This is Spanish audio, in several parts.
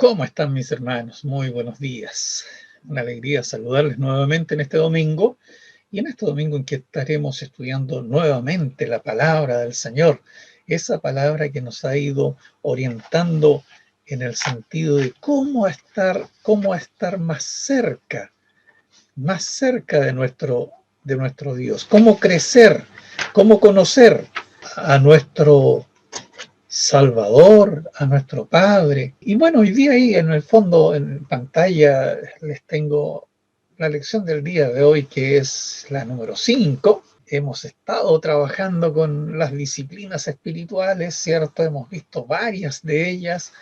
¿Cómo están mis hermanos? Muy buenos días. Una alegría saludarles nuevamente en este domingo y en este domingo en que estaremos estudiando nuevamente la palabra del Señor, esa palabra que nos ha ido orientando en el sentido de cómo estar más cerca de nuestro Dios, cómo crecer, cómo conocer a nuestro Salvador, a nuestro Padre. Y bueno, hoy día ahí en el fondo, en pantalla, les tengo la lección del día de hoy, que es la número 5. Hemos estado trabajando con las disciplinas espirituales, ¿cierto? Hemos visto varias de ellas.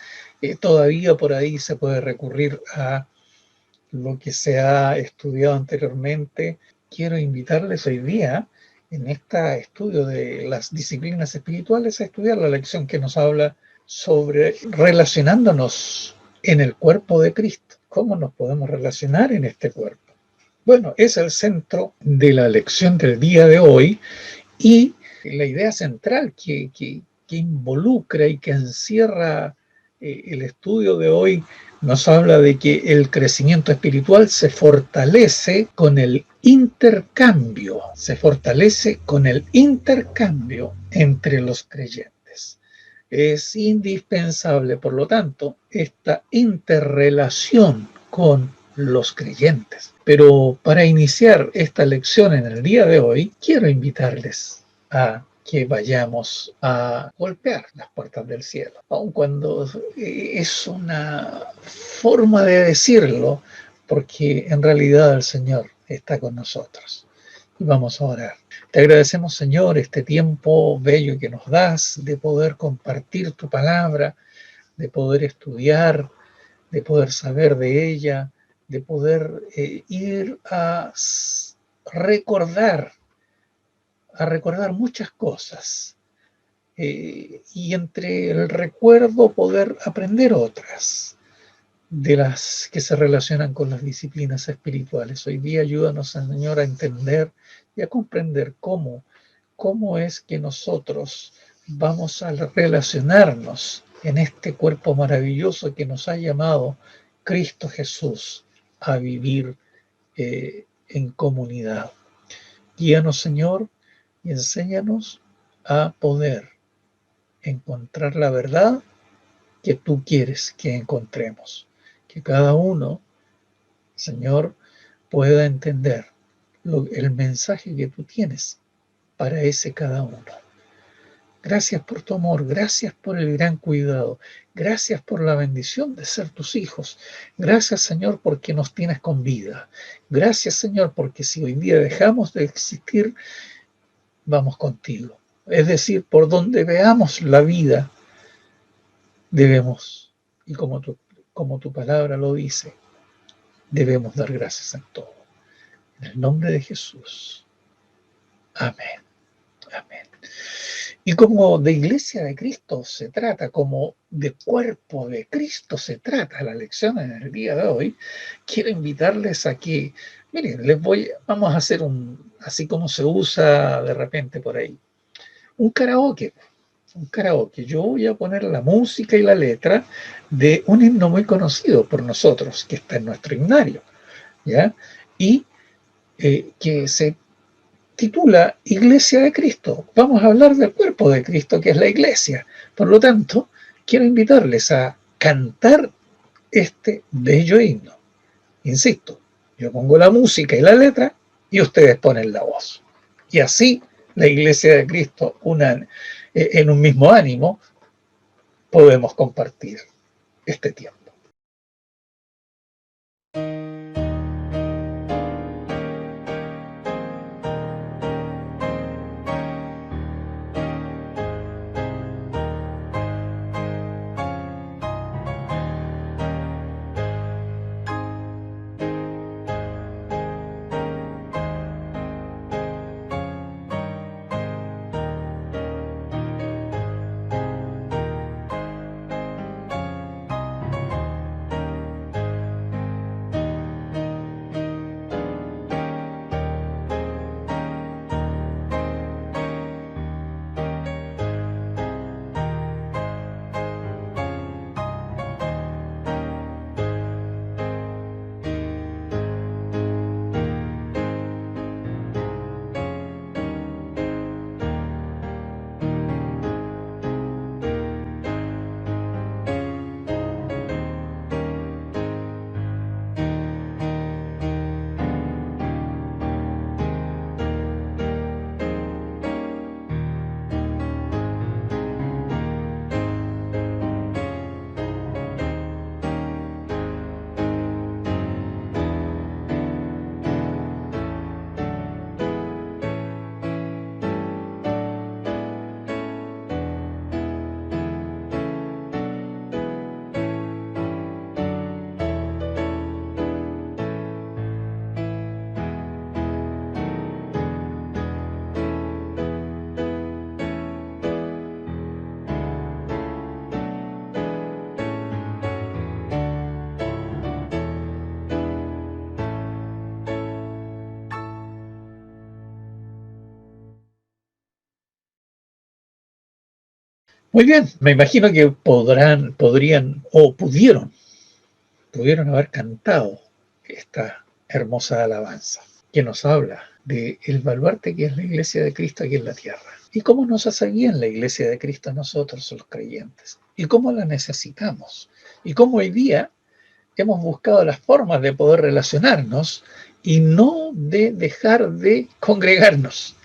Todavía por ahí se puede recurrir a lo que se ha estudiado anteriormente. Quiero invitarles hoy día en este estudio de las disciplinas espirituales a estudiar la lección que nos habla sobre relacionándonos en el cuerpo de Cristo. ¿Cómo nos podemos relacionar en este cuerpo? Bueno, es el centro de la lección del día de hoy y la idea central que involucra y que encierra el estudio de hoy nos habla de que el crecimiento espiritual se fortalece con el intercambio, entre los creyentes. Es indispensable, por lo tanto, esta interrelación con los creyentes. Pero para iniciar esta lección en el día de hoy, quiero invitarles a que vayamos a golpear las puertas del cielo, aun cuando es una forma de decirlo, porque en realidad el Señor está con nosotros. Y vamos a orar. Te agradecemos, Señor, este tiempo bello que nos das de poder compartir tu palabra, de poder estudiar, de poder saber de ella, de poder ir recordar, a recordar muchas cosas. Y entre el recuerdo poder aprender otras de las que se relacionan con las disciplinas espirituales. Hoy día ayúdanos, Señor, a entender y a comprender cómo es que nosotros vamos a relacionarnos en este cuerpo maravilloso que nos ha llamado Cristo Jesús a vivir en comunidad. Guíanos, Señor, y enséñanos a poder encontrar la verdad que tú quieres que encontremos. Que cada uno, Señor, pueda entender el mensaje que tú tienes para ese cada uno. Gracias por tu amor, gracias por el gran cuidado, gracias por la bendición de ser tus hijos. Gracias, Señor, porque nos tienes con vida. Gracias, Señor, porque si hoy día dejamos de existir, vamos contigo. Es decir, por donde veamos la vida, debemos, y como tu palabra lo dice, debemos dar gracias en todo. En el nombre de Jesús. Amén. Amén. Y como de iglesia de Cristo se trata, como de cuerpo de Cristo se trata la lección en el día de hoy, quiero invitarles a que, miren, vamos a hacer así como se usa de repente por ahí, un karaoke. Yo voy a poner la música y la letra de un himno muy conocido por nosotros, que está en nuestro himnario, ¿ya? Y que se titula Iglesia de Cristo. Vamos a hablar del cuerpo de Cristo, que es la iglesia. Por lo tanto, quiero invitarles a cantar este bello himno. Insisto, yo pongo la música y la letra y ustedes ponen la voz. Y así la Iglesia de Cristo, en un mismo ánimo, podemos compartir este tiempo. Muy bien, me imagino que podrían o pudieron haber cantado esta hermosa alabanza que nos habla de el baluarte que es la iglesia de Cristo aquí en la tierra y cómo nos hace bien la iglesia de Cristo a nosotros los creyentes y cómo la necesitamos y cómo hoy día hemos buscado las formas de poder relacionarnos y no de dejar de congregarnos.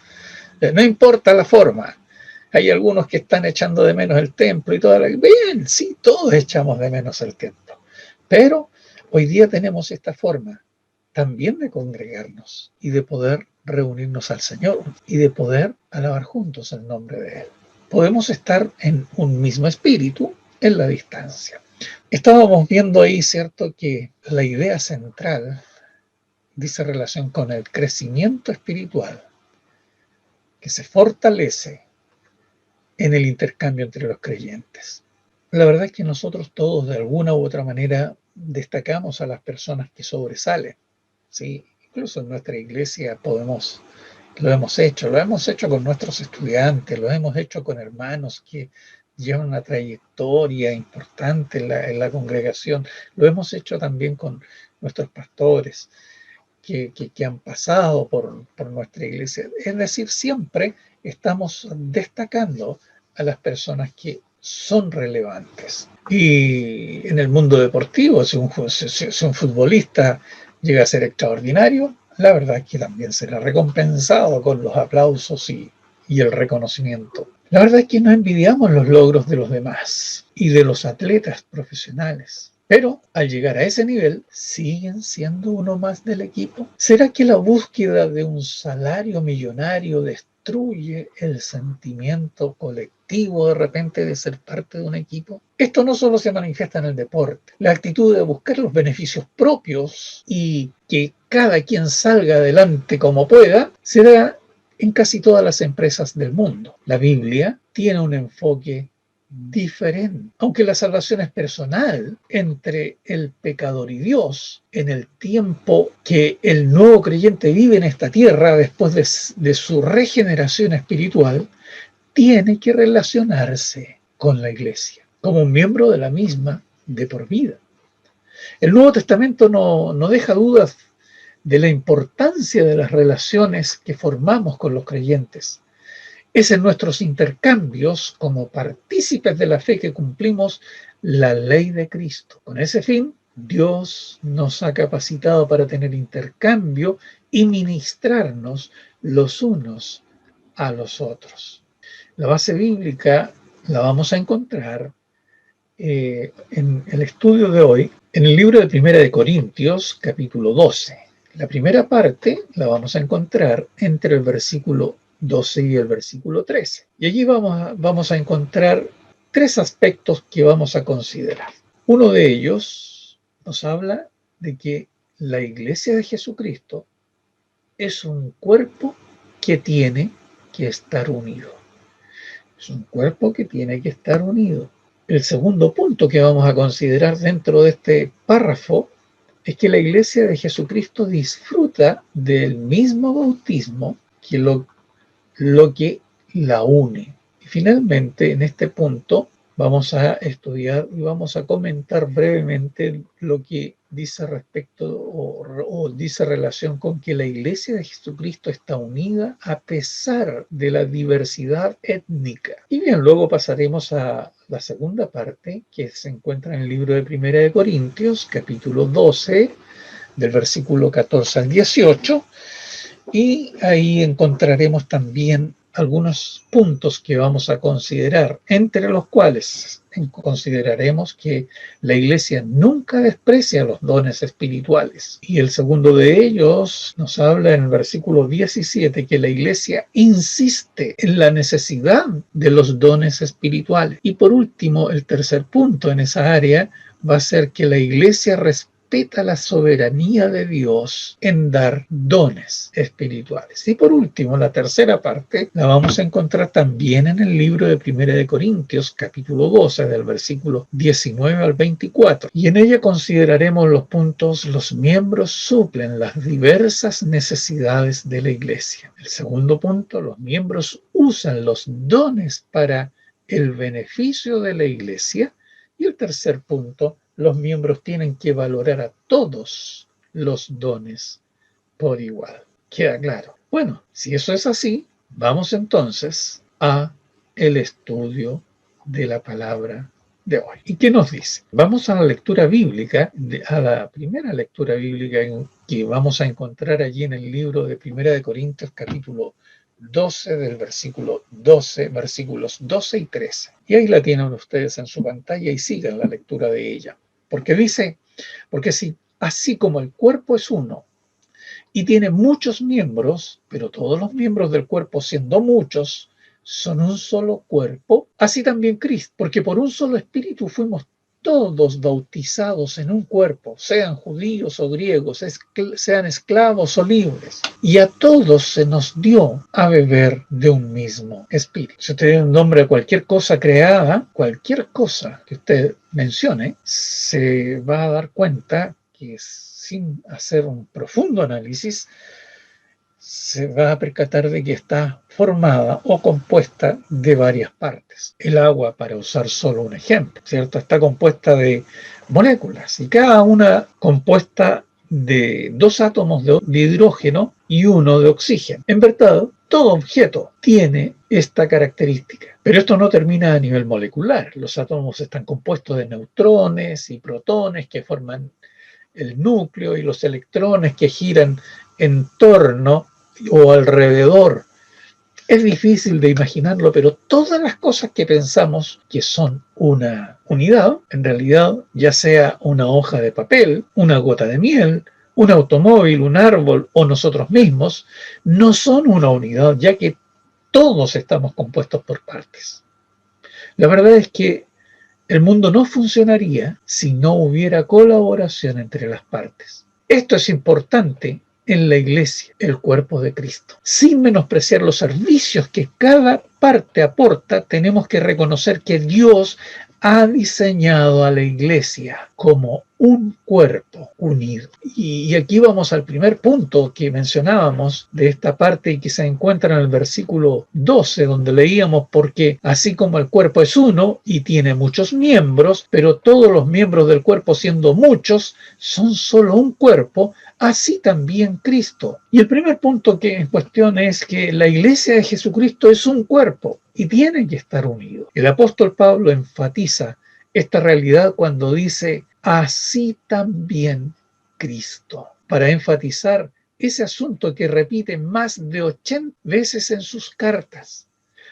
No importa la forma. Hay algunos que están echando de menos el templo y toda la... Bien, sí, todos echamos de menos el templo. Pero hoy día tenemos esta forma también de congregarnos y de poder reunirnos al Señor y de poder alabar juntos el nombre de Él. Podemos estar en un mismo espíritu en la distancia. Estábamos viendo ahí, ¿cierto?, que la idea central dice relación con el crecimiento espiritual que se fortalece en el intercambio entre los creyentes. La verdad es que nosotros todos de alguna u otra manera destacamos a las personas que sobresalen, ¿sí? Incluso en nuestra iglesia lo hemos hecho con nuestros estudiantes, lo hemos hecho con hermanos que llevan una trayectoria importante en la congregación, lo hemos hecho también con nuestros pastores que han pasado por nuestra iglesia. Es decir, siempre estamos destacando a las personas que son relevantes. Y en el mundo deportivo, si un futbolista llega a ser extraordinario, la verdad es que también será recompensado con los aplausos y el reconocimiento. La verdad es que no envidiamos los logros de los demás y de los atletas profesionales. Pero al llegar a ese nivel, ¿siguen siendo uno más del equipo? ¿Será que la búsqueda de un salario millonario destruye el sentimiento colectivo de repente de ser parte de un equipo? Esto no solo se manifiesta en el deporte. La actitud de buscar los beneficios propios y que cada quien salga adelante como pueda se da en casi todas las empresas del mundo. La Biblia tiene un enfoque diferente. Aunque la salvación es personal entre el pecador y Dios, en el tiempo que el nuevo creyente vive en esta tierra después de su regeneración espiritual, tiene que relacionarse con la iglesia como un miembro de la misma de por vida. El Nuevo Testamento no deja dudas de la importancia de las relaciones que formamos con los creyentes. Es en nuestros intercambios como partícipes de la fe que cumplimos la ley de Cristo. Con ese fin, Dios nos ha capacitado para tener intercambio y ministrarnos los unos a los otros. La base bíblica la vamos a encontrar en el estudio de hoy en el libro de Primera de Corintios, capítulo 12. La primera parte la vamos a encontrar entre el versículo 12 y el versículo 13. Y allí vamos a encontrar tres aspectos que vamos a considerar. Uno de ellos nos habla de que la iglesia de Jesucristo es un cuerpo que tiene que estar unido. Es un cuerpo que tiene que estar unido. El segundo punto que vamos a considerar dentro de este párrafo es que la iglesia de Jesucristo disfruta del mismo bautismo que lo que la une. Y finalmente, en este punto, vamos a estudiar y vamos a comentar brevemente lo que dice respecto o dice relación con que la iglesia de Jesucristo está unida a pesar de la diversidad étnica. Y bien, luego pasaremos a la segunda parte que se encuentra en el libro de Primera de Corintios, capítulo 12, del versículo 14 al 18, y ahí encontraremos también algunos puntos que vamos a considerar, entre los cuales consideraremos que la iglesia nunca desprecia los dones espirituales. Y el segundo de ellos nos habla en el versículo 17 que la iglesia insiste en la necesidad de los dones espirituales. Y por último, el tercer punto en esa área va a ser que la iglesia respeta la soberanía de Dios en dar dones espirituales. Y por último, la tercera parte la vamos a encontrar también en el libro de Primera de Corintios, capítulo 12, del versículo 19 al 24. Y en ella consideraremos los puntos: los miembros suplen las diversas necesidades de la iglesia. El segundo punto: los miembros usan los dones para el beneficio de la iglesia. Y el tercer punto, los miembros tienen que valorar a todos los dones por igual. ¿Queda claro? Bueno, si eso es así, vamos entonces a el estudio de la palabra de hoy. ¿Y qué nos dice? Vamos a la lectura bíblica, a la primera lectura bíblica que vamos a encontrar allí en el libro de Primera de Corintios, capítulo 12, del versículo 12, versículos 12 y 13. Y ahí la tienen ustedes en su pantalla y sigan la lectura de ella. Porque dice, porque si así como el cuerpo es uno y tiene muchos miembros, pero todos los miembros del cuerpo, siendo muchos, son un solo cuerpo, así también Cristo, porque por un solo espíritu fuimos todos bautizados en un cuerpo, sean judíos o griegos, sean esclavos o libres, y a todos se nos dio a beber de un mismo espíritu. Si usted da un nombre a cualquier cosa creada, cualquier cosa que usted mencione, se va a dar cuenta que sin hacer un profundo análisis, se va a percatar de que está formada o compuesta de varias partes. El agua, para usar solo un ejemplo, ¿cierto? Está compuesta de moléculas y cada una compuesta de 2 átomos de hidrógeno y 1 de oxígeno. En verdad, todo objeto tiene esta característica. Pero esto no termina a nivel molecular. Los átomos están compuestos de neutrones y protones que forman el núcleo y los electrones que giran en torno o alrededor. Es difícil de imaginarlo, pero todas las cosas que pensamos que son una unidad, en realidad, ya sea una hoja de papel, una gota de miel, un automóvil, un árbol o nosotros mismos, no son una unidad, ya que todos estamos compuestos por partes. La verdad es que el mundo no funcionaría si no hubiera colaboración entre las partes. Esto es importante en la iglesia, el cuerpo de Cristo. Sin menospreciar los servicios que cada parte aporta, tenemos que reconocer que Dios ha diseñado a la iglesia como un cuerpo unido. Y aquí vamos al primer punto que mencionábamos de esta parte y que se encuentra en el versículo 12, donde leíamos, porque así como el cuerpo es uno y tiene muchos miembros, pero todos los miembros del cuerpo, siendo muchos, son solo un cuerpo, así también Cristo. Y el primer punto que en cuestión es que la iglesia de Jesucristo es un cuerpo y tiene que estar unido. El apóstol Pablo enfatiza esta realidad cuando dice, así también Cristo, para enfatizar ese asunto que repite más de 80 veces en sus cartas.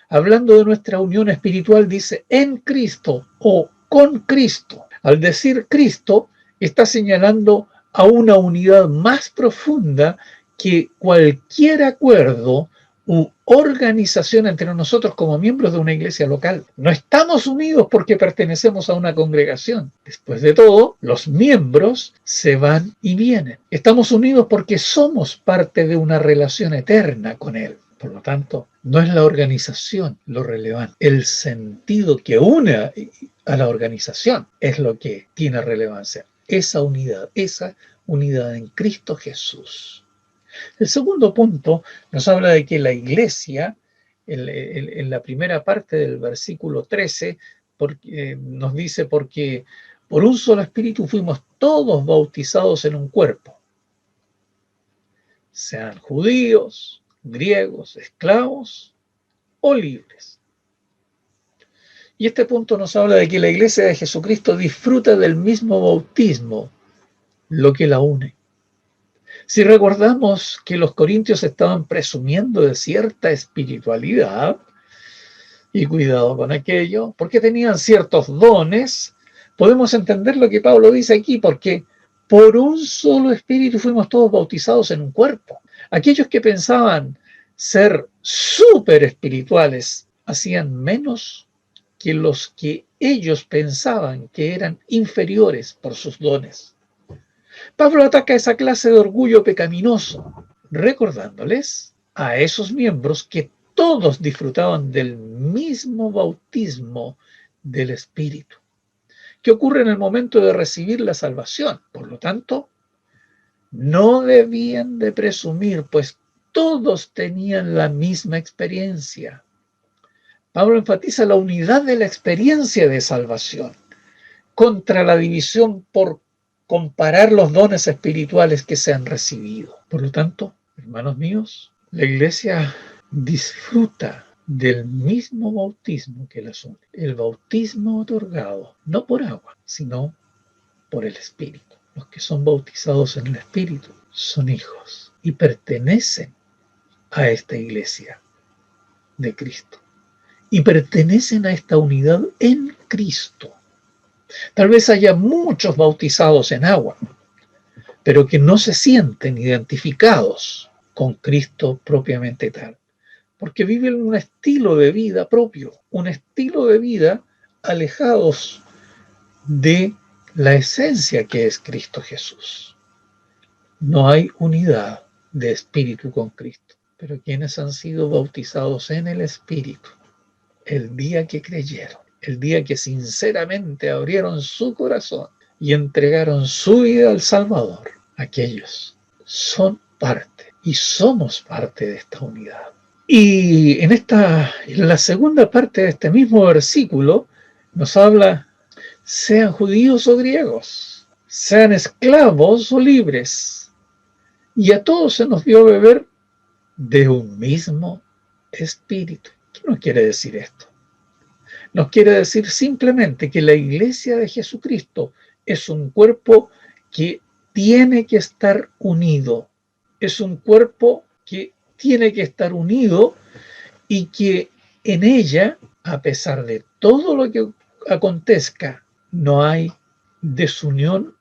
Hablando de nuestra unión espiritual, dice en Cristo o con Cristo. Al decir Cristo, está señalando a una unidad más profunda que cualquier acuerdo u organización entre nosotros como miembros de una iglesia local. No estamos unidos porque pertenecemos a una congregación. Después de todo, los miembros se van y vienen. Estamos unidos porque somos parte de una relación eterna con Él. Por lo tanto, no es la organización lo relevante. El sentido que une a la organización es lo que tiene relevancia. Esa unidad en Cristo Jesús. El segundo punto nos habla de que la iglesia, en la primera parte del versículo 13, nos dice, porque por un solo espíritu fuimos todos bautizados en un cuerpo, sean judíos, griegos, esclavos o libres. Y este punto nos habla de que la iglesia de Jesucristo disfruta del mismo bautismo, lo que la une. Si recordamos que los corintios estaban presumiendo de cierta espiritualidad, y cuidado con aquello, porque tenían ciertos dones, podemos entender lo que Pablo dice aquí, porque por un solo espíritu fuimos todos bautizados en un cuerpo. Aquellos que pensaban ser súper espirituales hacían menos que los que ellos pensaban que eran inferiores por sus dones. Pablo ataca esa clase de orgullo pecaminoso, recordándoles a esos miembros que todos disfrutaban del mismo bautismo del Espíritu, que ocurre en el momento de recibir la salvación. Por lo tanto, no debían de presumir, pues todos tenían la misma experiencia. Pablo enfatiza la unidad de la experiencia de salvación contra la división por comparar los dones espirituales que se han recibido. Por lo tanto, hermanos míos, la Iglesia disfruta del mismo bautismo que las une. El bautismo otorgado no por agua, sino por el Espíritu. Los que son bautizados en el Espíritu son hijos y pertenecen a esta Iglesia de Cristo. Y pertenecen a esta unidad en Cristo. Tal vez haya muchos bautizados en agua, pero que no se sienten identificados con Cristo propiamente tal, porque viven un estilo de vida propio, un estilo de vida alejados de la esencia que es Cristo Jesús. No hay unidad de espíritu con Cristo, pero quienes han sido bautizados en el Espíritu, el día que creyeron, el día que sinceramente abrieron su corazón y entregaron su vida al Salvador, aquellos son parte y somos parte de esta unidad. Y en la segunda parte de este mismo versículo nos habla, sean judíos o griegos, sean esclavos o libres, y a todos se nos dio beber de un mismo espíritu. ¿Qué nos quiere decir esto? Nos quiere decir simplemente que la Iglesia de Jesucristo es un cuerpo que tiene que estar unido. Es un cuerpo que tiene que estar unido y que en ella, a pesar de todo lo que acontezca, no hay desunión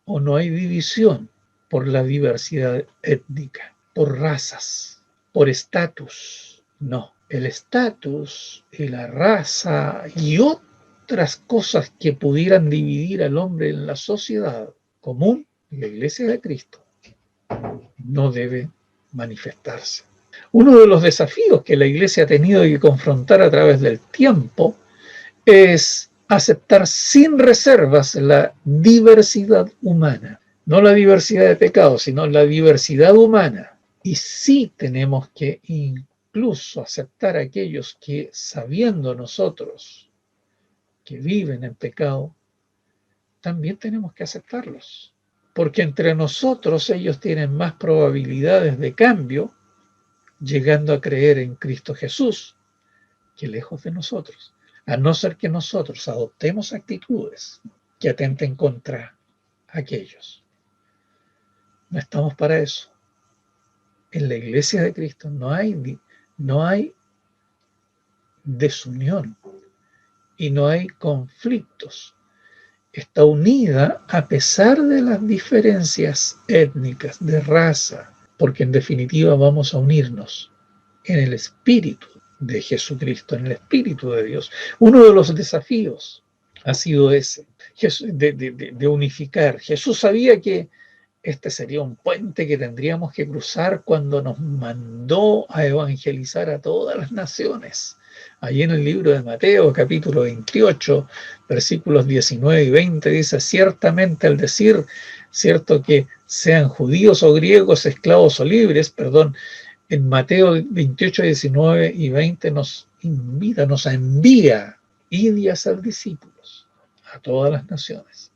o no hay división por la diversidad étnica, por razas, por estatus. No, el estatus y la raza y otras cosas que pudieran dividir al hombre en la sociedad común, la Iglesia de Cristo, no debe manifestarse. Uno de los desafíos que la Iglesia ha tenido que confrontar a través del tiempo es aceptar sin reservas la diversidad humana. No la diversidad de pecados, sino la diversidad humana. Y sí tenemos que incluso aceptar a aquellos que, sabiendo nosotros que viven en pecado, también tenemos que aceptarlos. Porque entre nosotros ellos tienen más probabilidades de cambio, llegando a creer en Cristo Jesús, que lejos de nosotros. A no ser que nosotros adoptemos actitudes que atenten contra aquellos. No estamos para eso. En la Iglesia de Cristo no hay desunión y no hay conflictos. Está unida a pesar de las diferencias étnicas, de raza, porque en definitiva vamos a unirnos en el espíritu de Jesucristo, en el espíritu de Dios. Uno de los desafíos ha sido ese, de unificar. Jesús sabía que este sería un puente que tendríamos que cruzar cuando nos mandó a evangelizar a todas las naciones. Allí en el libro de Mateo, capítulo 28, versículos 19 y 20, dice, ciertamente al decir, cierto que sean judíos o griegos, esclavos o libres, en Mateo 28, 19 y 20 nos invita, nos envía, id y hacer discípulos a todas las naciones.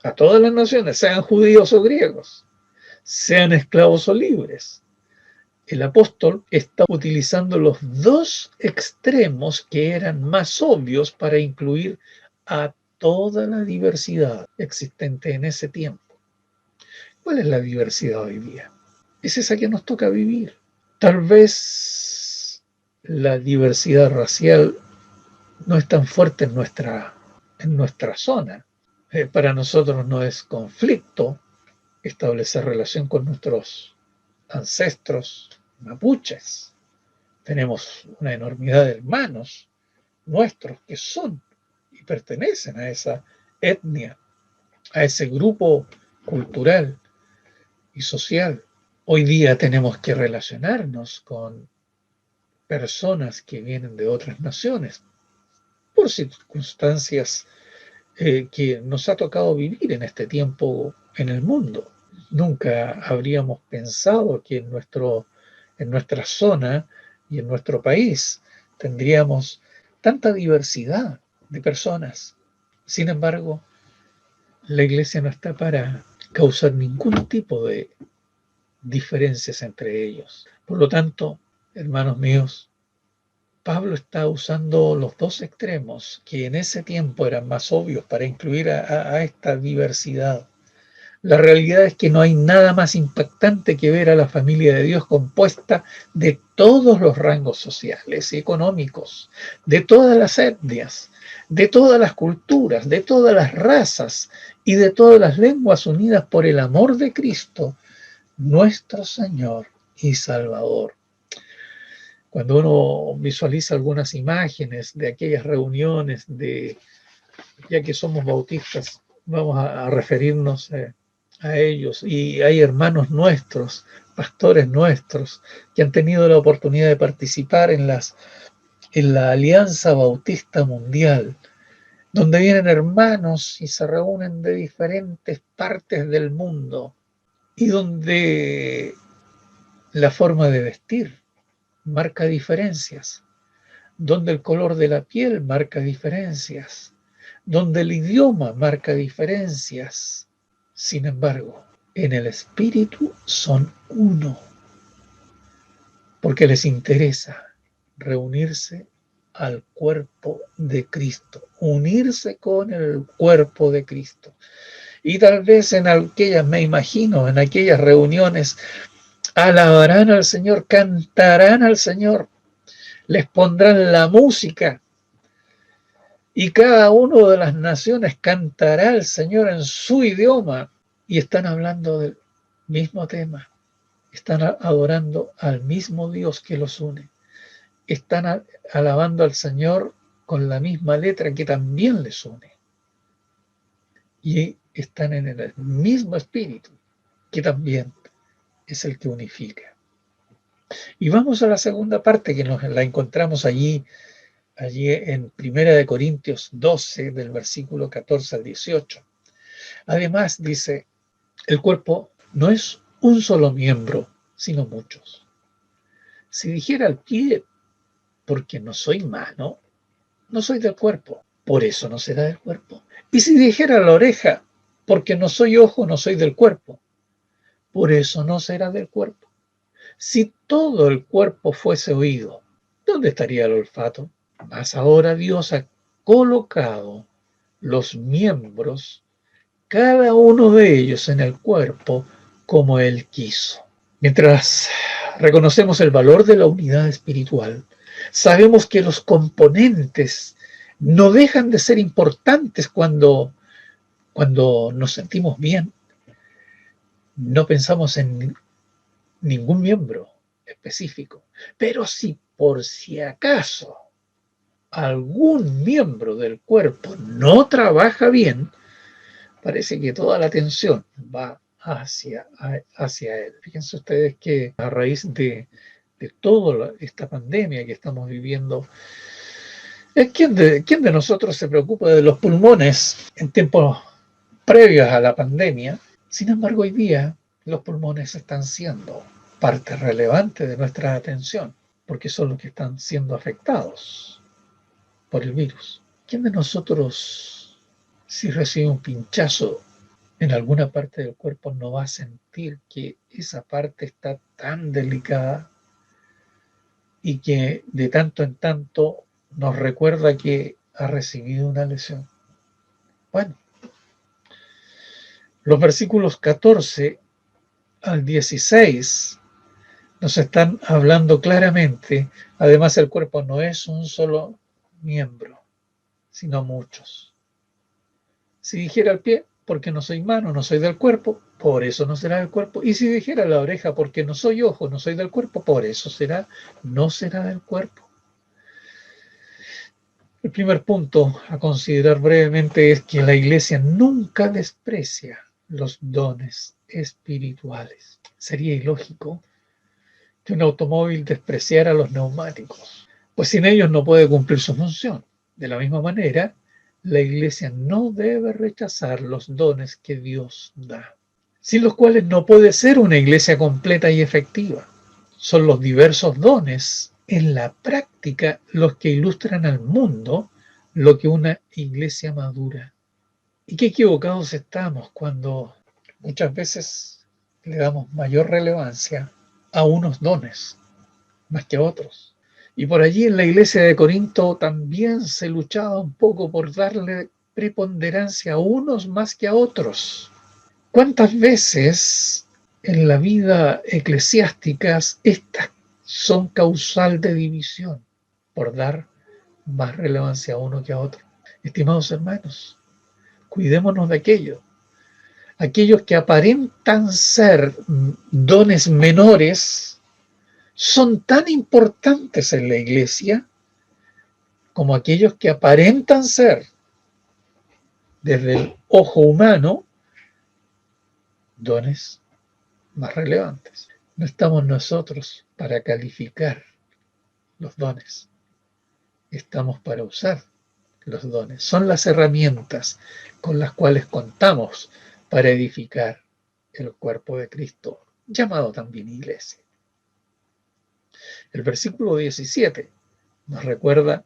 A todas las naciones, sean judíos o griegos, sean esclavos o libres. El apóstol está utilizando los dos extremos que eran más obvios para incluir a toda la diversidad existente en ese tiempo. ¿Cuál es la diversidad hoy día? Es esa que nos toca vivir. Tal vez la diversidad racial no es tan fuerte en nuestra zona. Para nosotros no es conflicto establecer relación con nuestros ancestros mapuches. Tenemos una enormidad de hermanos nuestros que son y pertenecen a esa etnia, a ese grupo cultural y social. Hoy día tenemos que relacionarnos con personas que vienen de otras naciones por circunstancias que nos ha tocado vivir en este tiempo en el mundo. Nunca habríamos pensado que en nuestra zona y en nuestro país tendríamos tanta diversidad de personas. Sin embargo, la iglesia no está para causar ningún tipo de diferencias entre ellos. Por lo tanto, hermanos míos, Pablo está usando los dos extremos que en ese tiempo eran más obvios para incluir a esta diversidad. La realidad es que no hay nada más impactante que ver a la familia de Dios compuesta de todos los rangos sociales y económicos, de todas las etnias, de todas las culturas, de todas las razas y de todas las lenguas unidas por el amor de Cristo, nuestro Señor y Salvador. Cuando uno visualiza algunas imágenes de aquellas reuniones, ya que somos bautistas, vamos a referirnos a ellos, y hay hermanos nuestros, pastores nuestros, que han tenido la oportunidad de participar en la Alianza Bautista Mundial, donde vienen hermanos y se reúnen de diferentes partes del mundo, y donde la forma de vestir marca diferencias, donde el color de la piel marca diferencias, donde el idioma marca diferencias. Sin embargo, en el espíritu son uno, porque les interesa reunirse al cuerpo de Cristo, unirse con el cuerpo de Cristo. Y tal vez en aquellas, me imagino, en aquellas reuniones, alabarán al Señor, cantarán al Señor, les pondrán la música, y cada uno de las naciones cantará al Señor en su idioma, y están hablando del mismo tema, están adorando al mismo Dios que los une, están alabando al Señor con la misma letra que también les une, y están en el mismo espíritu que también es el que unifica. Y vamos a la segunda parte, que nos la encontramos allí en 1 Corintios 12, del versículo 14 al 18. Además, dice, el cuerpo no es un solo miembro, sino muchos. Si dijera el pie, porque no soy mano, no soy del cuerpo, por eso no será del cuerpo. Y si dijera la oreja, porque no soy ojo, no soy del cuerpo, por eso no será del cuerpo. Si todo el cuerpo fuese oído, ¿dónde estaría el olfato? Mas ahora Dios ha colocado los miembros, cada uno de ellos en el cuerpo, como Él quiso. Mientras reconocemos el valor de la unidad espiritual, sabemos que los componentes no dejan de ser importantes cuando nos sentimos bien. No pensamos en ningún miembro específico, pero si acaso algún miembro del cuerpo no trabaja bien, parece que toda la atención va hacia él. Fíjense ustedes que a raíz de toda esta pandemia que estamos viviendo, ¿quién de nosotros se preocupa de los pulmones en tiempos previos a la pandemia? Sin embargo, hoy día los pulmones están siendo parte relevante de nuestra atención, porque son los que están siendo afectados por el virus. ¿Quién de nosotros, si recibe un pinchazo en alguna parte del cuerpo, no va a sentir que esa parte está tan delicada y que de tanto en tanto nos recuerda que ha recibido una lesión? Bueno, los versículos 14 al 16 nos están hablando claramente. Además, el cuerpo no es un solo miembro, sino muchos. Si dijera el pie, porque no soy mano, no soy del cuerpo, por eso no será del cuerpo. Y si dijera la oreja, porque no soy ojo, no soy del cuerpo, por eso no será del cuerpo. El primer punto a considerar brevemente es que la iglesia nunca desprecia los dones espirituales. Sería ilógico que un automóvil despreciara los neumáticos, pues sin ellos no puede cumplir su función. De la misma manera, la iglesia no debe rechazar los dones que Dios da, sin los cuales no puede ser una iglesia completa y efectiva. Son los diversos dones en la práctica los que ilustran al mundo lo que una iglesia madura. Y qué equivocados estamos cuando muchas veces le damos mayor relevancia a unos dones más que a otros. Y por allí en la iglesia de Corinto también se luchaba un poco por darle preponderancia a unos más que a otros. ¿Cuántas veces en la vida eclesiástica estas son causal de división por dar más relevancia a uno que a otro? Estimados hermanos, cuidémonos de aquellos que aparentan ser dones menores son tan importantes en la iglesia como aquellos que aparentan ser, desde el ojo humano, dones más relevantes. No estamos nosotros para calificar los dones, estamos para usar los dones. Son las herramientas con las cuales contamos para edificar el cuerpo de Cristo, llamado también iglesia. El versículo 17 nos recuerda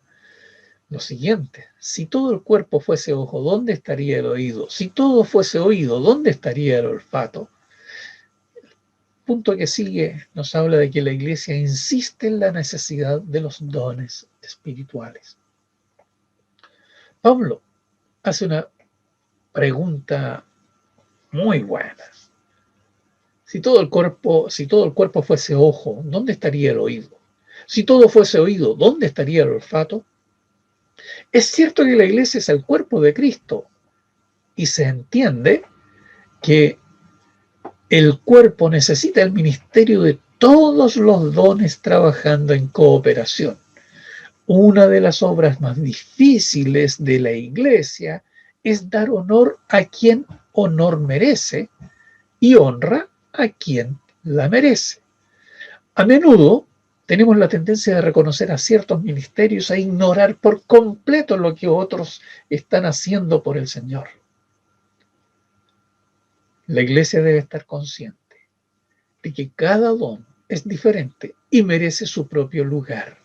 lo siguiente: si todo el cuerpo fuese ojo, ¿dónde estaría el oído? Si todo fuese oído, ¿dónde estaría el olfato? El punto que sigue nos habla de que la iglesia insiste en la necesidad de los dones espirituales. Pablo hace una pregunta muy buena. Si todo el cuerpo fuese ojo, ¿dónde estaría el oído? Si todo fuese oído, ¿dónde estaría el olfato? Es cierto que la iglesia es el cuerpo de Cristo y se entiende que el cuerpo necesita el ministerio de todos los dones trabajando en cooperación. Una de las obras más difíciles de la iglesia es dar honor a quien honor merece y honra a quien la merece. A menudo tenemos la tendencia de reconocer a ciertos ministerios e ignorar por completo lo que otros están haciendo por el Señor. La iglesia debe estar consciente de que cada don es diferente y merece su propio lugar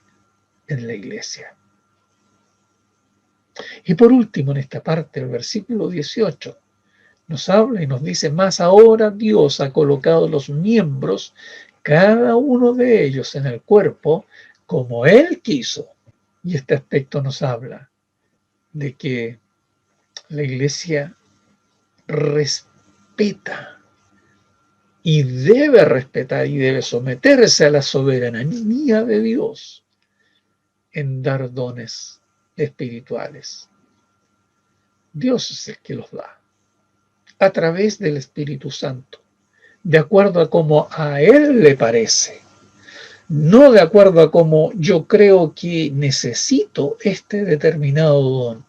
en la iglesia. Y por último, en esta parte, el versículo 18 nos habla y nos dice: más ahora Dios ha colocado los miembros, cada uno de ellos en el cuerpo, como Él quiso. Y este aspecto nos habla de que la iglesia respeta y debe someterse a la soberanía de Dios en dar dones espirituales. Dios es el que los da a través del Espíritu Santo, de acuerdo a cómo a Él le parece, no de acuerdo a cómo yo creo que necesito este determinado don.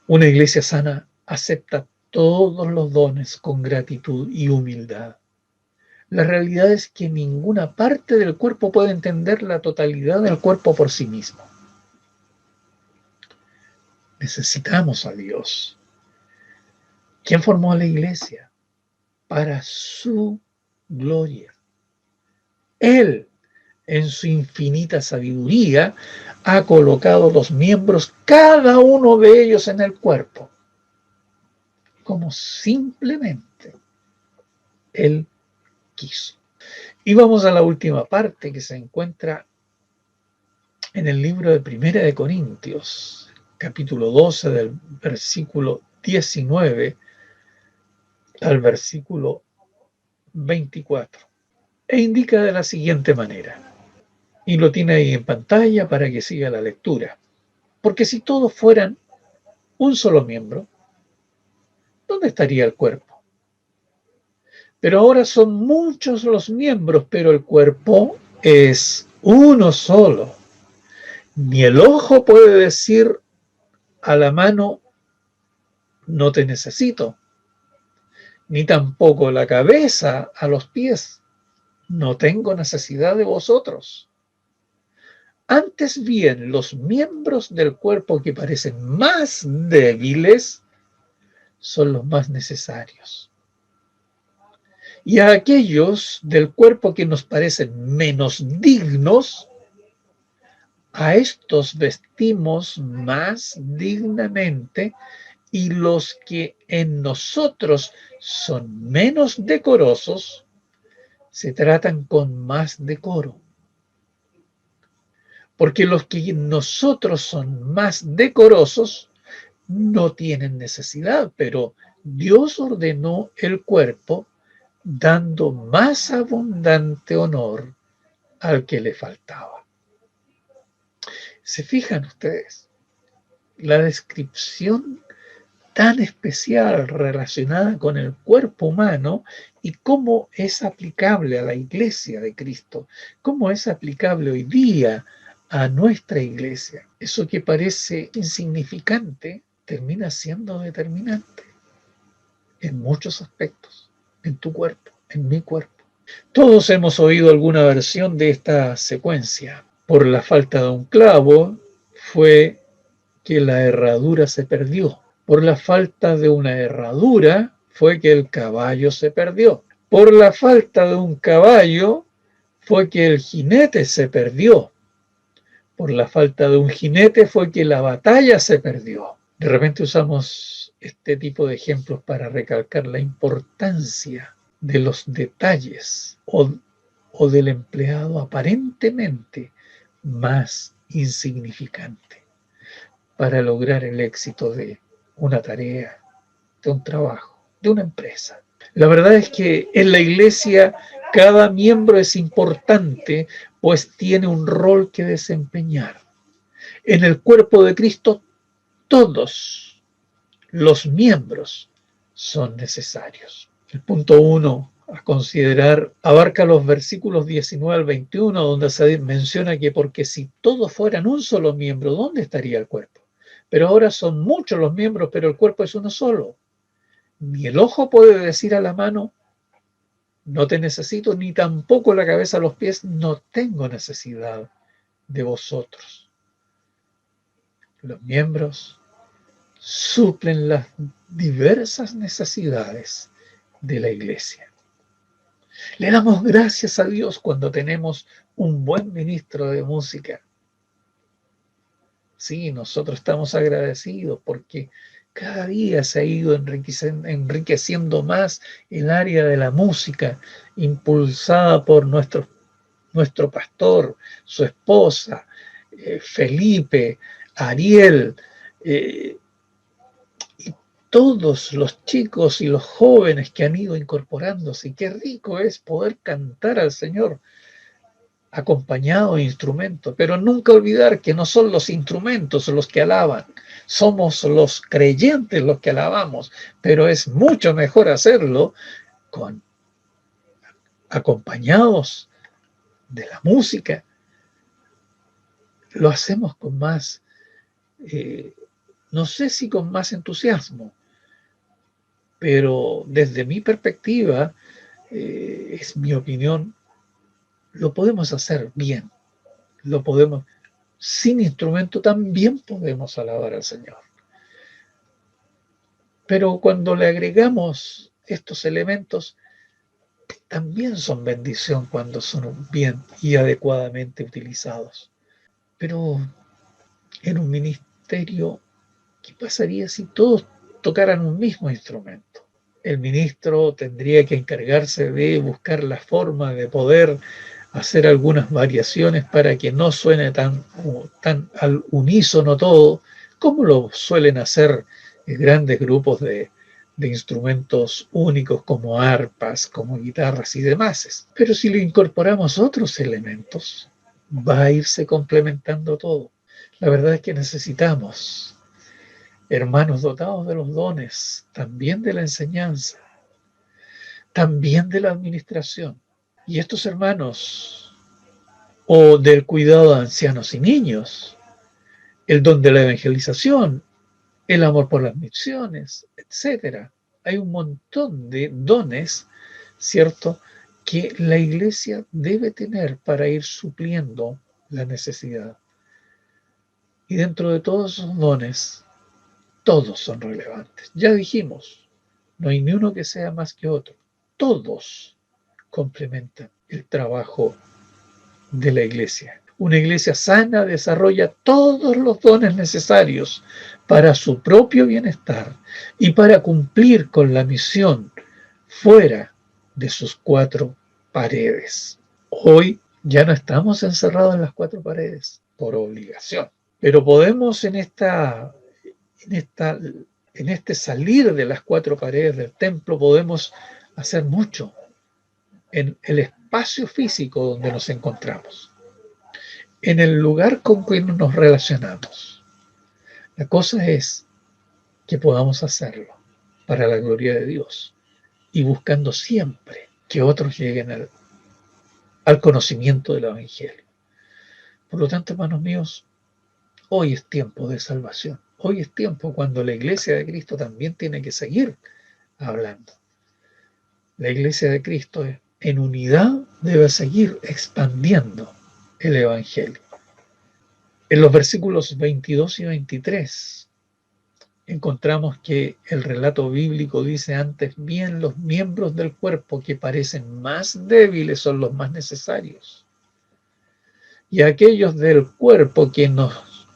Una iglesia sana acepta todos los dones con gratitud y humildad. La realidad es que ninguna parte del cuerpo puede entender la totalidad del cuerpo por sí mismo. Necesitamos a Dios. ¿Quién formó a la iglesia? Para su gloria. Él, en su infinita sabiduría, ha colocado los miembros, cada uno de ellos, en el cuerpo, como simplemente Él quiso. Y vamos a la última parte, que se encuentra en el libro de Primera de Corintios, capítulo 12, del versículo 19 al versículo 24. E indica de la siguiente manera, y lo tiene ahí en pantalla para que siga la lectura: porque si todos fueran un solo miembro, ¿dónde estaría el cuerpo? Pero ahora son muchos los miembros, pero el cuerpo es uno solo. Ni el ojo puede decir a la mano: no te necesito, ni tampoco la cabeza a los pies: no tengo necesidad de vosotros. Antes bien, los miembros del cuerpo que parecen más débiles son los más necesarios. Y a aquellos del cuerpo que nos parecen menos dignos, a estos vestimos más dignamente, y los que en nosotros son menos decorosos se tratan con más decoro. Porque los que en nosotros son más decorosos no tienen necesidad, pero Dios ordenó el cuerpo dando más abundante honor al que le faltaba. ¿Se fijan ustedes? La descripción tan especial relacionada con el cuerpo humano y cómo es aplicable a la iglesia de Cristo, cómo es aplicable hoy día a nuestra iglesia. Eso que parece insignificante termina siendo determinante en muchos aspectos, en tu cuerpo, en mi cuerpo. Todos hemos oído alguna versión de esta secuencia. Por la falta de un clavo fue que la herradura se perdió. Por la falta de una herradura fue que el caballo se perdió. Por la falta de un caballo fue que el jinete se perdió. Por la falta de un jinete fue que la batalla se perdió. De repente usamos este tipo de ejemplos para recalcar la importancia de los detalles o del empleado aparentemente más insignificante para lograr el éxito de una tarea, de un trabajo, de una empresa. La verdad es que en la iglesia cada miembro es importante, pues tiene un rol que desempeñar. En el cuerpo de Cristo todos los miembros son necesarios. El punto 1 a considerar abarca los versículos 19 al 21, donde se menciona que porque si todos fueran un solo miembro, ¿dónde estaría el cuerpo? Pero ahora son muchos los miembros, pero el cuerpo es uno solo. Ni el ojo puede decir a la mano, no te necesito, ni tampoco la cabeza a los pies, no tengo necesidad de vosotros. Los miembros suplen las diversas necesidades de la iglesia. Le damos gracias a Dios cuando tenemos un buen ministro de música. Sí, nosotros estamos agradecidos porque cada día se ha ido enriqueciendo más el área de la música, impulsada por nuestro pastor, su esposa, Felipe, Ariel, y todos los chicos y los jóvenes que han ido incorporándose. Y qué rico es poder cantar al Señor acompañado de instrumentos, pero nunca olvidar que no son los instrumentos los que alaban, somos los creyentes los que alabamos, pero es mucho mejor hacerlo con acompañados de la música. Lo hacemos con más, no sé si con más entusiasmo, pero desde mi perspectiva, es mi opinión, lo podemos hacer bien, lo podemos, sin instrumento también podemos alabar al Señor. Pero cuando le agregamos estos elementos, también son bendición cuando son bien y adecuadamente utilizados. Pero en un ministerio, ¿qué pasaría si todos tocaran un mismo instrumento? El ministro tendría que encargarse de buscar la forma de poder hacer algunas variaciones para que no suene tan al unísono todo, como lo suelen hacer grandes grupos de instrumentos únicos como arpas, como guitarras y demás. Pero si le incorporamos otros elementos, va a irse complementando todo. La verdad es que necesitamos hermanos dotados de los dones, también de la enseñanza, también de la administración. Y estos hermanos, o del cuidado de ancianos y niños, el don de la evangelización, el amor por las misiones, etcétera. Hay un montón de dones, ¿cierto?, que la iglesia debe tener para ir supliendo la necesidad. Y dentro de todos esos dones, todos son relevantes. Ya dijimos, no hay ni uno que sea más que otro. Todos complementan el trabajo de la iglesia. Una iglesia sana desarrolla todos los dones necesarios para su propio bienestar y para cumplir con la misión fuera de sus cuatro paredes. Hoy ya no estamos encerrados en las cuatro paredes por obligación, pero podemos en este salir de las cuatro paredes del templo, podemos hacer mucho en el espacio físico donde nos encontramos, en el lugar con quien nos relacionamos. La cosa es que podamos hacerlo para la gloria de Dios y buscando siempre que otros lleguen al conocimiento del Evangelio. Por lo tanto, hermanos míos, hoy es tiempo de salvación. Hoy es tiempo cuando la iglesia de Cristo también tiene que seguir hablando. La iglesia de Cristo en unidad debe seguir expandiendo el Evangelio. En los versículos 22 y 23 encontramos que el relato bíblico dice: antes bien, los miembros del cuerpo que parecen más débiles son los más necesarios, y aquellos del cuerpo que nos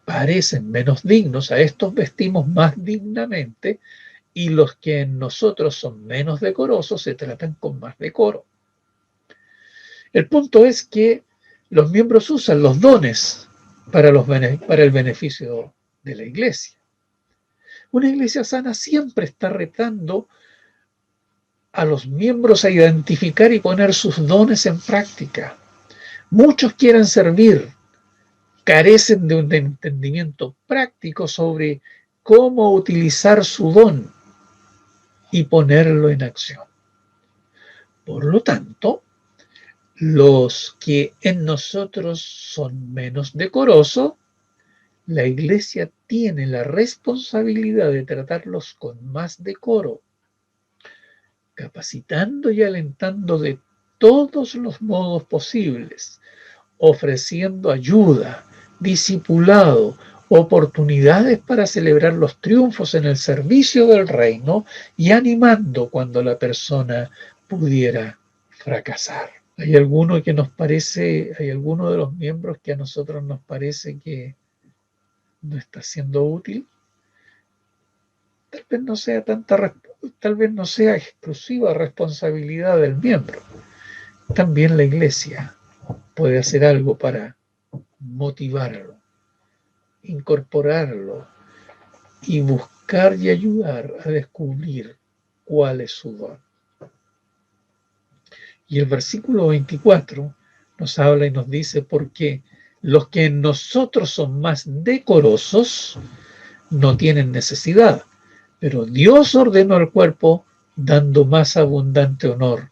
parecen menos dignos, a estos vestimos más dignamente, y los que en nosotros son menos decorosos se tratan con más decoro. El punto es que los miembros usan los dones para el beneficio de la iglesia. Una iglesia sana siempre está retando a los miembros a identificar y poner sus dones en práctica. Muchos quieren servir, carecen de un entendimiento práctico sobre cómo utilizar su don y ponerlo en acción. Por lo tanto, los que en nosotros son menos decorosos, la iglesia tiene la responsabilidad de tratarlos con más decoro, capacitando y alentando de todos los modos posibles, ofreciendo ayuda, discipulado, oportunidades para celebrar los triunfos en el servicio del reino y animando cuando la persona pudiera fracasar. Hay alguno de los miembros que a nosotros nos parece que no está siendo útil. Tal vez no sea exclusiva responsabilidad del miembro. También la iglesia puede hacer algo para motivarlo, incorporarlo y buscar y ayudar a descubrir cuál es su don. Y el versículo 24 nos habla y nos dice: porque los que en nosotros son más decorosos no tienen necesidad, pero Dios ordenó al cuerpo dando más abundante honor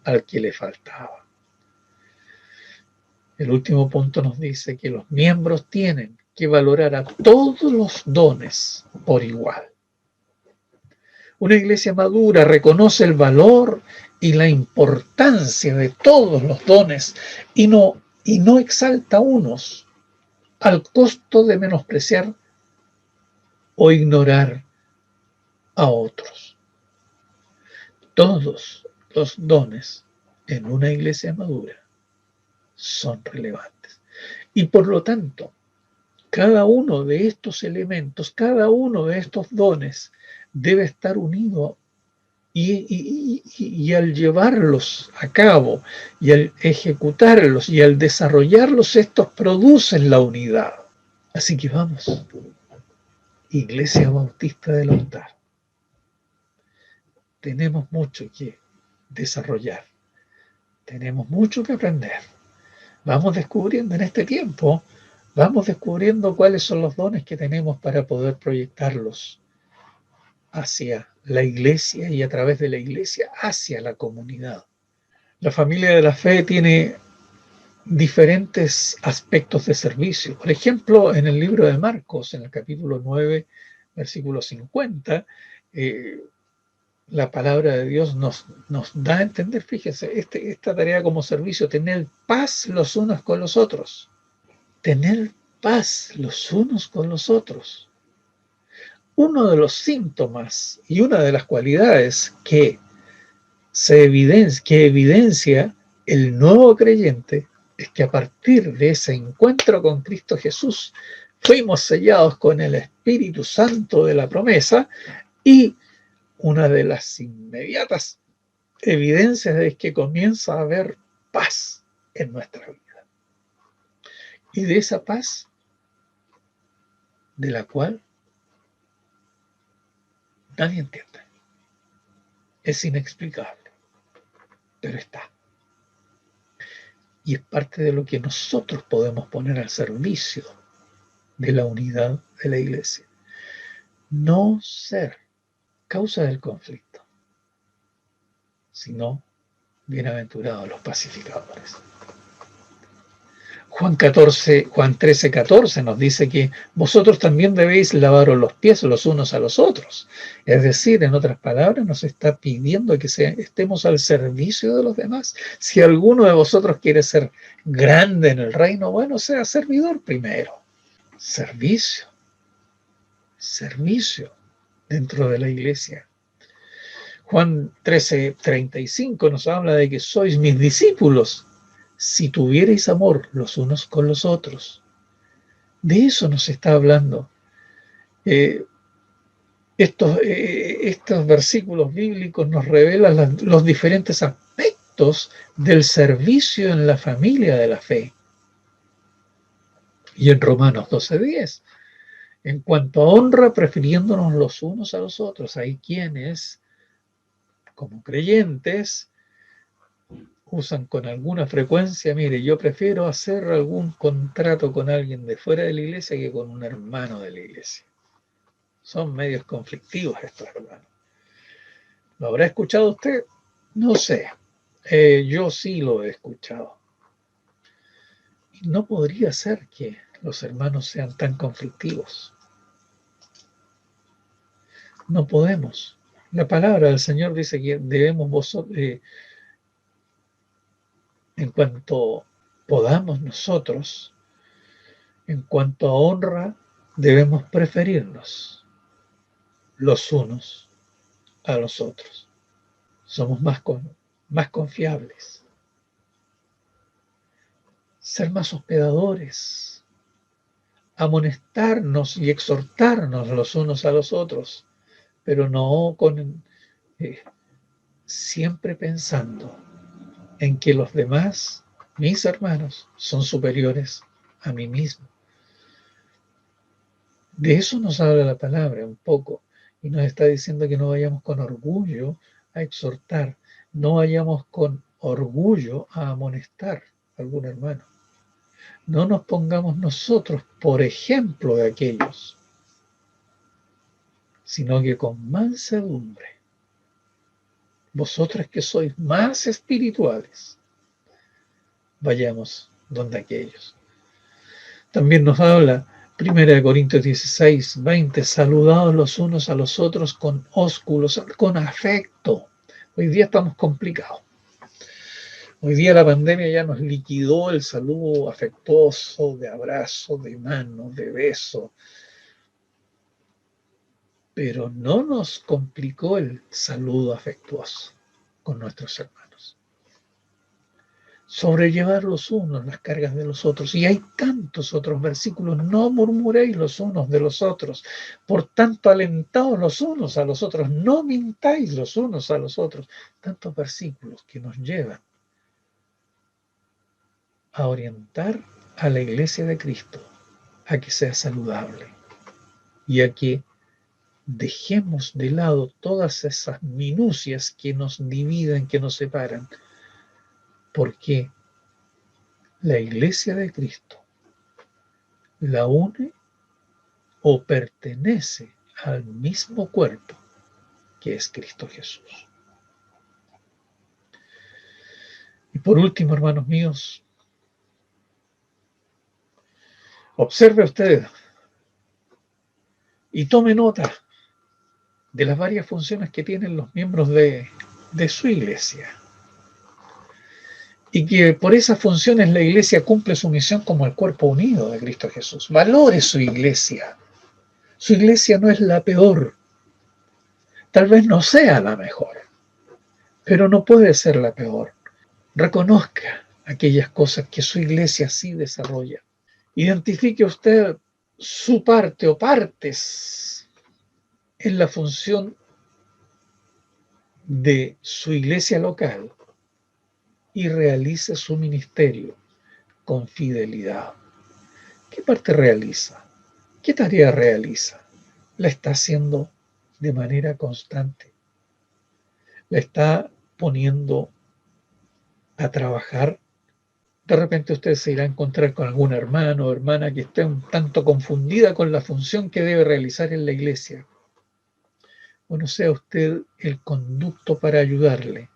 al que le faltaba. El último punto nos dice que los miembros tienen que valorar a todos los dones por igual. Una iglesia madura reconoce el valor y la importancia de todos los dones y no exalta unos al costo de menospreciar o ignorar a otros. Todos los dones en una iglesia madura son relevantes. Y por lo tanto, cada uno de estos elementos, cada uno de estos dones debe estar unido y al llevarlos a cabo y al ejecutarlos y al desarrollarlos, estos producen la unidad. Así que vamos, Iglesia Bautista del Altar. Tenemos mucho que desarrollar, tenemos mucho que aprender. Vamos descubriendo en este tiempo, vamos descubriendo cuáles son los dones que tenemos para poder proyectarlos hacia la iglesia y a través de la iglesia hacia la comunidad. La familia de la fe tiene diferentes aspectos de servicio. Por ejemplo, en el libro de Marcos, en el capítulo 9, versículo 50, la palabra de Dios nos da a entender, fíjense, esta tarea como servicio: tener paz los unos con los otros. Tener paz los unos con los otros. Uno de los síntomas y una de las cualidades que evidencia el nuevo creyente es que a partir de ese encuentro con Cristo Jesús, fuimos sellados con el Espíritu Santo de la promesa, y una de las inmediatas evidencias es que comienza a haber paz en nuestra vida. Y de esa paz, de la cual nadie entiende, es inexplicable, pero está. Y es parte de lo que nosotros podemos poner al servicio de la unidad de la iglesia. No ser causa del conflicto, sino bienaventurados los pacificadores. Juan 13:14 nos dice que vosotros también debéis lavaros los pies los unos a los otros. Es decir, en otras palabras, nos está pidiendo que estemos al servicio de los demás. Si alguno de vosotros quiere ser grande en el reino, bueno, sea servidor primero. Servicio dentro de la iglesia. Juan 13:35 nos habla de que sois mis discípulos si tuvierais amor los unos con los otros. De eso nos está hablando. Estos versículos bíblicos nos revelan los diferentes aspectos del servicio en la familia de la fe. Y en Romanos 12:10, en cuanto a honra, prefiriéndonos los unos a los otros. Hay quienes, como creyentes, usan con alguna frecuencia, mire, yo prefiero hacer algún contrato con alguien de fuera de la iglesia que con un hermano de la iglesia. Son medios conflictivos estos hermanos. ¿Lo habrá escuchado usted? No sé. Yo sí lo he escuchado. Y no podría ser que los hermanos sean tan conflictivos. No podemos. La palabra del Señor dice que debemos vosotros, en cuanto podamos nosotros, en cuanto a honra, debemos preferirnos los unos a los otros. Somos más confiables. Ser más hospedadores. Amonestarnos y exhortarnos los unos a los otros, pero no siempre pensando en que los demás, mis hermanos, son superiores a mí mismo. De eso nos habla la palabra un poco, y nos está diciendo que no vayamos con orgullo a exhortar, no vayamos con orgullo a amonestar a algún hermano. No nos pongamos nosotros por ejemplo de aquellos, sino que con mansedumbre, vosotros que sois más espirituales, vayamos donde aquellos. También nos habla 1 Corintios 16:20, saludados los unos a los otros con ósculos, con afecto. Hoy día estamos complicados. Hoy día la pandemia ya nos liquidó el saludo afectuoso, de abrazo, de mano, de beso, pero no nos complicó el saludo afectuoso con nuestros hermanos. Sobrellevar los unos las cargas de los otros. Y hay tantos otros versículos. No murmuréis los unos de los otros. Por tanto, alentaos los unos a los otros. No mintáis los unos a los otros. Tantos versículos que nos llevan a orientar a la iglesia de Cristo a que sea saludable y a que dejemos de lado todas esas minucias que nos dividen, que nos separan, porque la iglesia de Cristo la une o pertenece al mismo cuerpo que es Cristo Jesús. Y por último, hermanos míos, observe usted y tome nota de las varias funciones que tienen los miembros de su iglesia. Y que por esas funciones la iglesia cumple su misión como el cuerpo unido de Cristo Jesús. Valore su iglesia. Su iglesia no es la peor. Tal vez no sea la mejor, pero no puede ser la peor. Reconozca aquellas cosas que su iglesia sí desarrolla. Identifique usted su parte o partes en la función de su iglesia local y realice su ministerio con fidelidad. ¿Qué parte realiza? ¿Qué tarea realiza? ¿La está haciendo de manera constante? ¿La está poniendo a trabajar? De repente usted se irá a encontrar con algún hermano o hermana que esté un tanto confundida con la función que debe realizar en la iglesia. Bueno, sea usted el conducto para ayudarle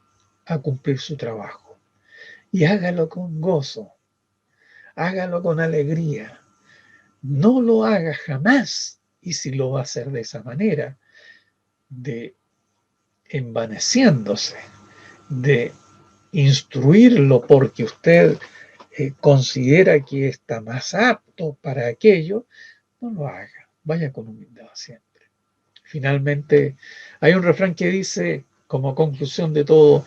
a cumplir su trabajo. Y hágalo con gozo, hágalo con alegría. No lo haga jamás, y si lo va a hacer de esa manera, de envaneciéndose, de instruirlo porque usted considera que está más apto para aquello, no lo haga, vaya con humildad siempre. Finalmente, hay un refrán que dice, como conclusión de todo,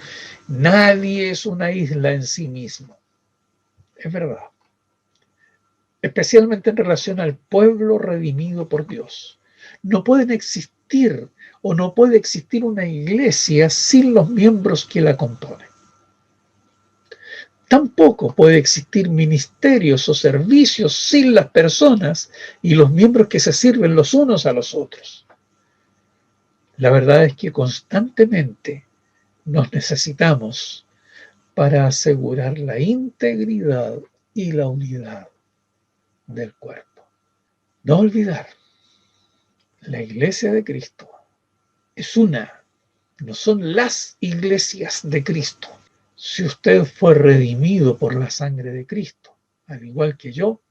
nadie es una isla en sí mismo. Es verdad, especialmente en relación al pueblo redimido por Dios. No pueden existir o no puede existir una iglesia sin los miembros que la componen. Tampoco puede existir ministerios o servicios sin las personas y los miembros que se sirven los unos a los otros. La verdad es que constantemente nos necesitamos para asegurar la integridad y la unidad del cuerpo. No olvidar, la iglesia de Cristo es una, no son las iglesias de Cristo. Si usted fue redimido por la sangre de Cristo, al igual que yo,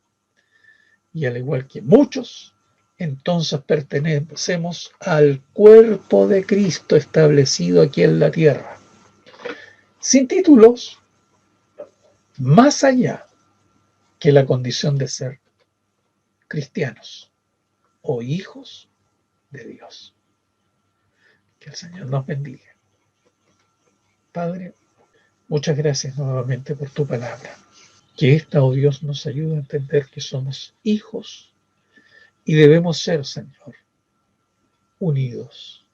y al igual que muchos, entonces pertenecemos al cuerpo de Cristo establecido aquí en la tierra, sin títulos, más allá que la condición de ser cristianos o hijos de Dios. Que el Señor nos bendiga. Padre, muchas gracias nuevamente por tu palabra. Que esta, oh Dios, nos ayude a entender que somos hijos y debemos ser, Señor, unidos.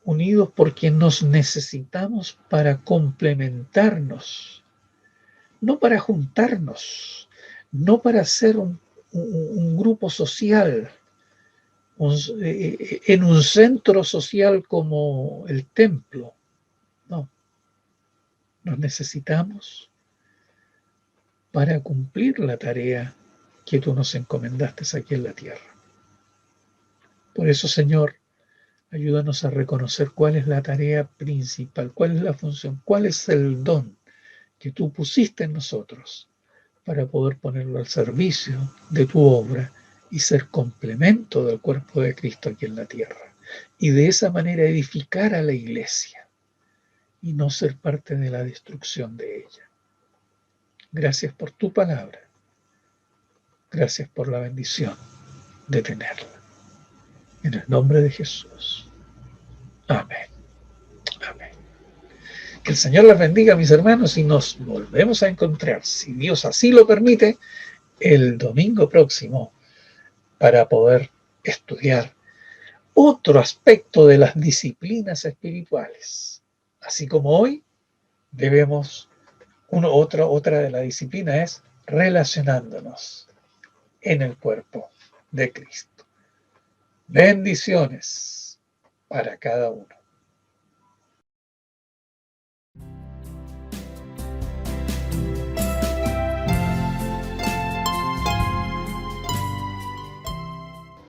Unidos porque nos necesitamos para complementarnos, no para juntarnos, no para ser un grupo social, en un centro social como el templo. No, nos necesitamos para cumplir la tarea que tú nos encomendaste aquí en la tierra. Por eso, Señor, ayúdanos a reconocer cuál es la tarea principal, cuál es la función, cuál es el don que tú pusiste en nosotros para poder ponerlo al servicio de tu obra y ser complemento del cuerpo de Cristo aquí en la tierra. Y de esa manera edificar a la iglesia y no ser parte de la destrucción de ella. Gracias por tu palabra. Gracias por la bendición de tenerla. En el nombre de Jesús. Amén. Amén. Que el Señor les bendiga, mis hermanos, y nos volvemos a encontrar, si Dios así lo permite, el domingo próximo para poder estudiar otro aspecto de las disciplinas espirituales. Así como hoy debemos, otra de la disciplina es relacionándonos en el cuerpo de Cristo. Bendiciones para cada uno.